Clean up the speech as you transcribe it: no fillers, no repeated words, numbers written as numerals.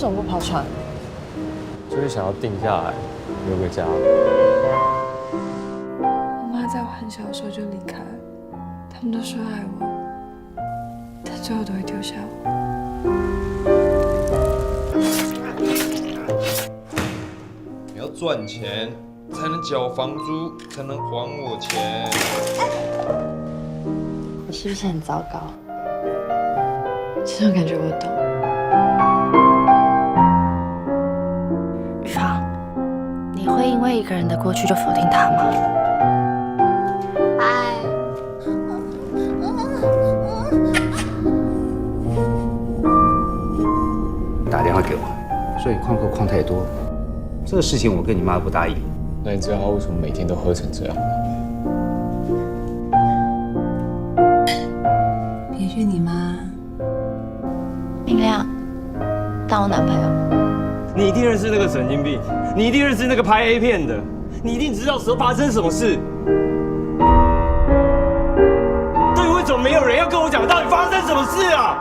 么不跑船？就是想要定下来，留个家。我妈在我很小的时候就离开了，他们都说爱我，但最后都会丢下我。你要赚钱才能缴房租，才能还我钱。我是不是很糟糕？这种感觉我懂。雨芳，你会因为一个人的过去就否定他吗？嗨，打电话给我，说你旷课旷太多，这个事情我跟你妈不答应。那你知道他为什么每天都喝成这样吗？别怨你妈。明亮，当我男朋友。你一定认识那个神经病，你一定认识那个拍 A 片的，你一定知道时候发生什么事。对，为什么没有人要跟我讲到底发生什么事啊？